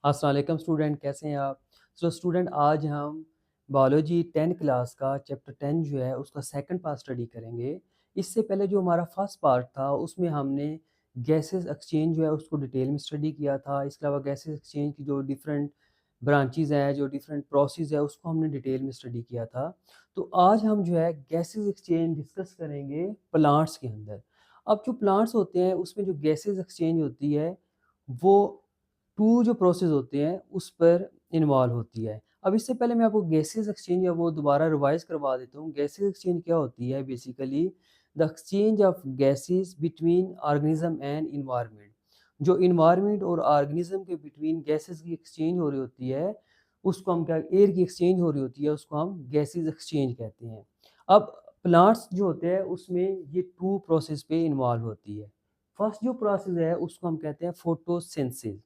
अस्सलाम वालेकुम स्टूडेंट, कैसे हैं आप? स्टूडेंट, आज हम बायोलॉजी 10 क्लास का चैप्टर 10 जो है उसका सेकंड पार्ट स्टडी करेंगे। इससे पहले जो हमारा फर्स्ट पार्ट था उसमें हमने गैसेस एक्सचेंज जो है उसको डिटेल में स्टडी किया था। इसके अलावा गैसेस एक्सचेंज की जो डिफरेंट ब्रांचेज़ हैं, जो डिफरेंट प्रोसेस है उसको हमने डिटेल में स्टडी किया था। तो आज हम जो है गैसेस एक्सचेंज डिस्कस करेंगे प्लांट्स के अंदर। अब जो प्लांट्स होते हैं उसमें जो गैसेस एक्सचेंज होती है वो 2 जो प्रोसेस होते हैं उस पर इन्वॉल्व होती है। अब इससे पहले मैं आपको गैसेस एक्सचेंज है वो दोबारा रिवाइज़ करवा देता हूँ। गैसेस एक्सचेंज क्या होती है basically the exchange of gases between organism and environment. जो एनवायरनमेंट और ऑर्गेनिज्म के बिटवीन गैसेस की एक्सचेंज हो रही होती है उसको हम क्या एयर की एक्सचेंज हो रही होती है उसको हम गैसेस एक्सचेंज कहते हैं। अब प्लांट्स जो होते हैं उसमें ये 2 प्रोसेस पे इन्वॉल्व होती है। फर्स्ट जो प्रोसेस है उसको हम कहते हैं फोटोसिंथेसिस।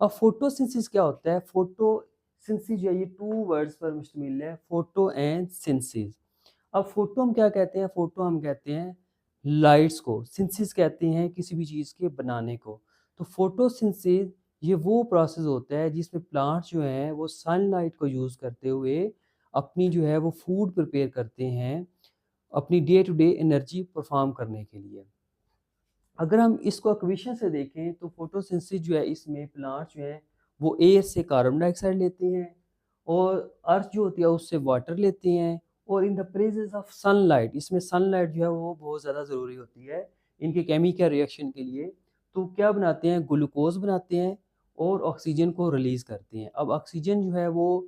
अब फोटोसिंथेसिस क्या होता है? फोटोसिंथेसिस जो है ये 2 वर्ड्स पर मुश्तमिल है, फोटो एंड सिंथेसिस। अब फोटो हम क्या कहते हैं? फोटो हम कहते हैं लाइट्स को, सिंथेसिस कहते हैं किसी भी चीज़ के बनाने को। तो फोटोसिंथेसिस ये वो प्रोसेस होता है जिसमें प्लांट्स जो हैं वो सनलाइट को यूज़ करते हुए अपनी जो है वो फूड प्रिपेयर करते हैं, अपनी day to day energy perform करने के लिए। अगर हम इसको इक्वेशन से देखें तो फोटोसिंथेसिस जो है इसमें प्लांट्स जो हैं वो एयर से कार्बन डाइऑक्साइड लेते हैं और अर्थ जो होती है उससे वाटर लेते हैं और in the presence of sunlight, इसमें सनलाइट जो है वो बहुत ज़्यादा ज़रूरी होती है इनके केमिकल रिएक्शन के लिए। तो क्या बनाते हैं? ग्लूकोज बनाते हैं और ऑक्सीजन को रिलीज़ करते हैं। अब ऑक्सीजन जो है वो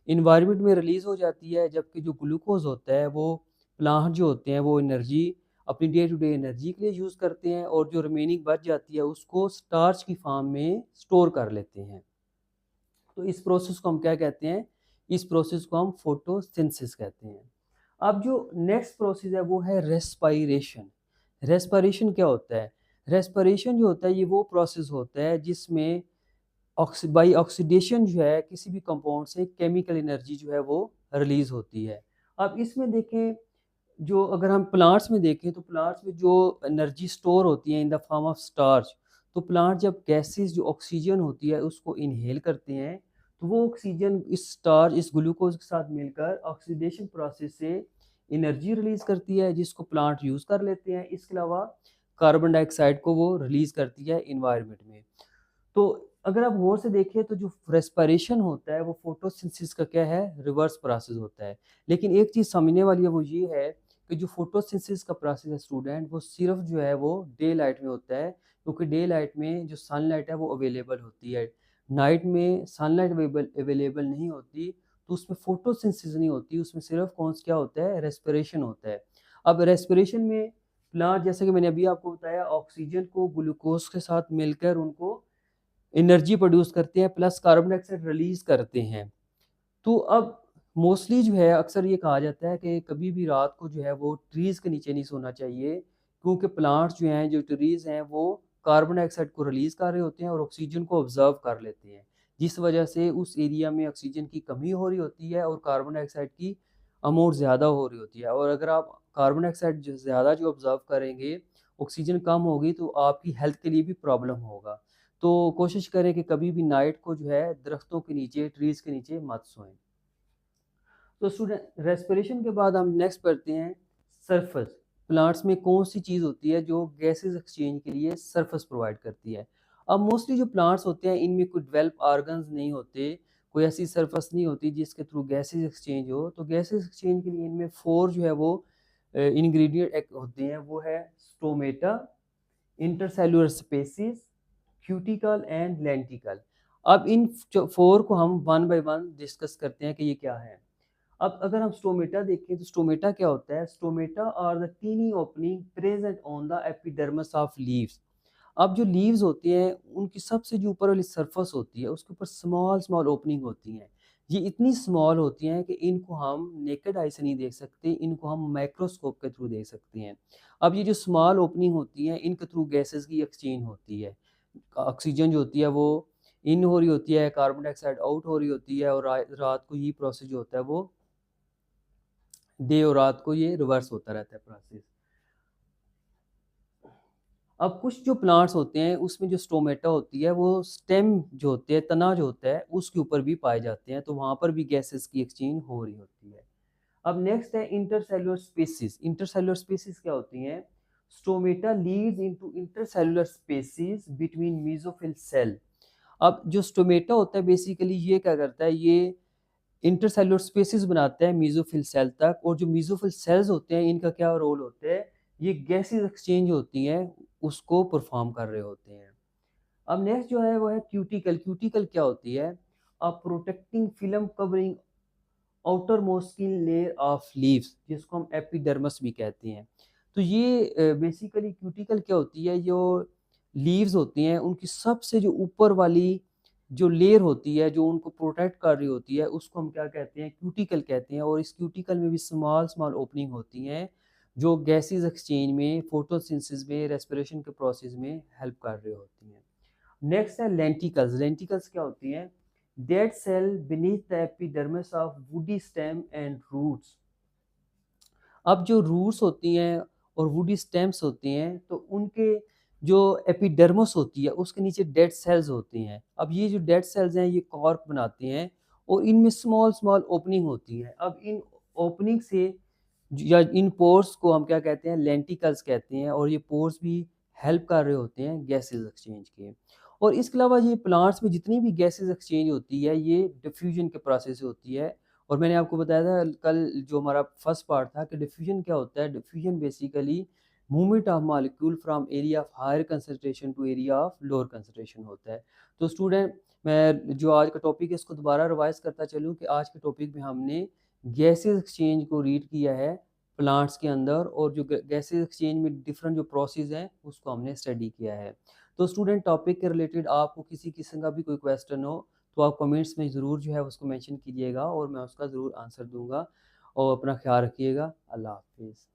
इन्वायरमेंट में रिलीज़ हो जाती है, जबकि जो ग्लूकोज होता है वो प्लांट जो होते हैं वो एनर्जी अपनी डे टू डे एनर्जी के लिए यूज़ करते हैं और जो रिमेनिंग बच जाती है उसको स्टार्च की फॉर्म में स्टोर कर लेते हैं। तो इस प्रोसेस को हम क्या कहते हैं? इस प्रोसेस को हम फोटोसिंथेसिस कहते हैं। अब जो नेक्स्ट प्रोसेस है वो है रेस्पायरेशन। रेस्पायरेशन क्या होता है? रेस्पायरेशन जो होता है ये वो प्रोसेस होता है जिसमें बाई ऑक्सीडेशन जो है किसी भी कंपाउंड से केमिकल एनर्जी जो है वो रिलीज़ होती है। अब इसमें देखें, जो अगर हम प्लांट्स में देखें तो प्लांट्स में जो एनर्जी स्टोर होती है in the form of starch, तो प्लांट जब गैसेस जो ऑक्सीजन होती है उसको इनहेल करते हैं तो वो ऑक्सीजन इस स्टार्च इस ग्लूकोज के साथ मिलकर ऑक्सीडेशन प्रोसेस से एनर्जी रिलीज करती है जिसको प्लांट यूज़ कर लेते हैं। इसके अलावा कार्बन डाइऑक्साइड को वो रिलीज करती है इन्वायरमेंट में। तो अगर आप गौर से देखें तो जो रेस्पिरेशन होता है वो फोटोसिंथेसिस का क्या है? रिवर्स प्रोसेस होता है। लेकिन एक चीज़ समझने वाली है वो ये है कि जो फोटोसिंथेसिस का प्रोसेस है स्टूडेंट वो सिर्फ जो है वो डे लाइट में होता है, क्योंकि डे लाइट में जो सनलाइट है वो अवेलेबल होती है। नाइट में सनलाइट अवेलेबल नहीं होती तो उसमें फोटोसिंथेसिस नहीं होती, उसमें सिर्फ कौन क्या होता है? रेस्पिरेशन होता है। अब रेस्पिरेशन में प्लांट, जैसे कि मैंने अभी आपको बताया, ऑक्सीजन को ग्लूकोज के साथ मिलकर उनको एनर्जी प्रोड्यूस करते हैं प्लस कार्बन डाइऑक्साइड रिलीज़ करते हैं। तो अब मोस्टली जो है अक्सर ये कहा जाता है कि कभी भी रात को जो है वो ट्रीज़ के नीचे नहीं सोना चाहिए, क्योंकि प्लांट्स जो हैं, जो ट्रीज़ हैं वो कार्बन डाइऑक्साइड को रिलीज़ कर रहे होते हैं और ऑक्सीजन को ऑब्ज़र्व कर लेते हैं। जिस वजह से उस एरिया में ऑक्सीजन की कमी हो रही होती है और कार्बन डाइऑक्साइड की अमाउंट ज़्यादा हो रही होती है। और अगर आप कार्बन डाइऑक्साइड जो ज़्यादा जो ऑब्ज़र्व करेंगे, ऑक्सीजन कम होगी तो आपकी हेल्थ के लिए भी प्रॉब्लम होगा। तो कोशिश करें कि कभी भी नाइट को जो है दरख्तों के नीचे, ट्रीज़ के नीचे मत सोएँ। तो स्टूडेंट, रेस्पिरेशन के बाद हम नेक्स्ट पढ़ते हैं सरफेस। प्लांट्स में कौन सी चीज़ होती है जो गैसेस एक्सचेंज के लिए सरफेस प्रोवाइड करती है? अब मोस्टली जो प्लांट्स होते हैं इनमें कोई डेवलप ऑर्गन्स नहीं होते, कोई ऐसी सरफेस नहीं होती जिसके थ्रू गैसेस एक्सचेंज हो। तो गैसेस एक्सचेंज के लिए इनमें 4 जो है वो इंग्रेडिएंट एक होते हैं, वो है stomata, intercellular spaces, cuticle and lenticel. अब इन 4 को हम वन बाय वन डिस्कस करते हैं कि ये क्या है। अब अगर हम स्टोमेटा देखें तो स्टोमेटा क्या होता है? Stomata are the tiny opening present on the epidermis of leaves. अब जो लीव्स होती हैं उनकी सबसे जो ऊपर वाली सरफेस होती है उसके ऊपर स्मॉल स्मॉल ओपनिंग होती हैं। ये इतनी स्मॉल होती हैं कि इनको हम नेकेड आई से नहीं देख सकते, इनको हम माइक्रोस्कोप के थ्रू देख सकते हैं। अब ये जो स्मॉल ओपनिंग होती हैं इनके थ्रू गैसेस की एक्सचेंज होती है। ऑक्सीजन जो होती है वो इन हो रही होती है, कार्बन डाइऑक्साइड आउट हो रही होती है और रात को ये प्रोसेस जो होता है वो डे और रात को ये रिवर्स होता रहता है प्रोसेस। अब कुछ जो प्लांट्स होते हैं उसमें जो स्टोमेटा होती है वो स्टेम जो होते हैं, तना जो होता है उसके ऊपर भी पाए जाते हैं, तो वहाँ पर भी गैसेस की एक्सचेंज हो रही होती है। अब नेक्स्ट है इंटरसेलुलर स्पेसिस। इंटरसेलुलर स्पेसिस क्या होती हैं? Stomata leads into intercellular spaces between mesophyll cell. अब जो स्टोमेटा होता है बेसिकली ये क्या करता है, ये इंटरसेलुलर स्पेसिस बनाता है मेसोफिल सेल तक, और जो मेसोफिल सेल्स होते हैं इनका क्या रोल होता है, ये गैसेस एक्सचेंज होती हैं उसको परफॉर्म कर रहे होते हैं। अब नेक्स्ट जो है वो है क्यूटिकल। क्यूटिकल क्या होती है? A protecting film covering outer most layer of leaves, जिसको हम एपिडर्मस भी कहते हैं। तो ये बेसिकली क्यूटिकल क्या होती है, जो लीव्स होती हैं उनकी सबसे जो ऊपर वाली जो लेयर होती है जो उनको प्रोटेक्ट कर रही होती है उसको हम क्या कहते हैं, क्यूटिकल कहते हैं। और इस क्यूटिकल में भी स्मॉल स्मॉल ओपनिंग होती हैं जो गैसेस एक्सचेंज में, फोटोसिंथेसिस में, रेस्पिरेशन के प्रोसेस में हेल्प कर रही होती हैं। नेक्स्ट है लेंटिकल्स। लेंटिकल्स क्या होती हैं? Dead cell beneath the epidermis of woody stem and roots. अब जो रूट्स होती हैं और वुडी स्टेम्स होती हैं तो उनके जो एपिडर्मिस होती है उसके नीचे डेड सेल्स होती हैं। अब ये जो डेड सेल्स हैं ये कॉर्क बनाती हैं और इनमें स्मॉल स्मॉल ओपनिंग होती है। अब इन ओपनिंग से या इन पोर्स को हम क्या कहते हैं, लेंटिकल्स कहते हैं, और ये पोर्स भी हेल्प कर रहे होते हैं गैसेस एक्सचेंज के। और इसके अलावा ये प्लांट्स में जितनी भी गैसेस एक्सचेंज होती है ये डिफ्यूजन के प्रोसेस से होती है। और मैंने आपको बताया था कल जो हमारा फर्स्ट पार्ट था कि डिफ्यूजन क्या होता है। Diffusion basically movement of molecule from area of higher concentration to area of lower concentration होता है। तो स्टूडेंट, मैं जो आज का टॉपिक है इसको दोबारा रिवाइज करता चलूँ कि आज के टॉपिक में हमने गैसेस एक्सचेंज को रीड किया है प्लांट्स के अंदर, और जो गैसेस एक्सचेंज में डिफरेंट जो प्रोसेस हैं उसको हमने स्टडी किया है। तो स्टूडेंट, टॉपिक के रिलेटेड आपको किसी किस्म का भी कोई क्वेश्चन हो तो आप कमेंट्स में ज़रूर जो है उसको मेंशन कीजिएगा और मैं उसका ज़रूर आंसर दूंगा। और अपना ख्याल रखिएगा। अल्लाह हाफिज़।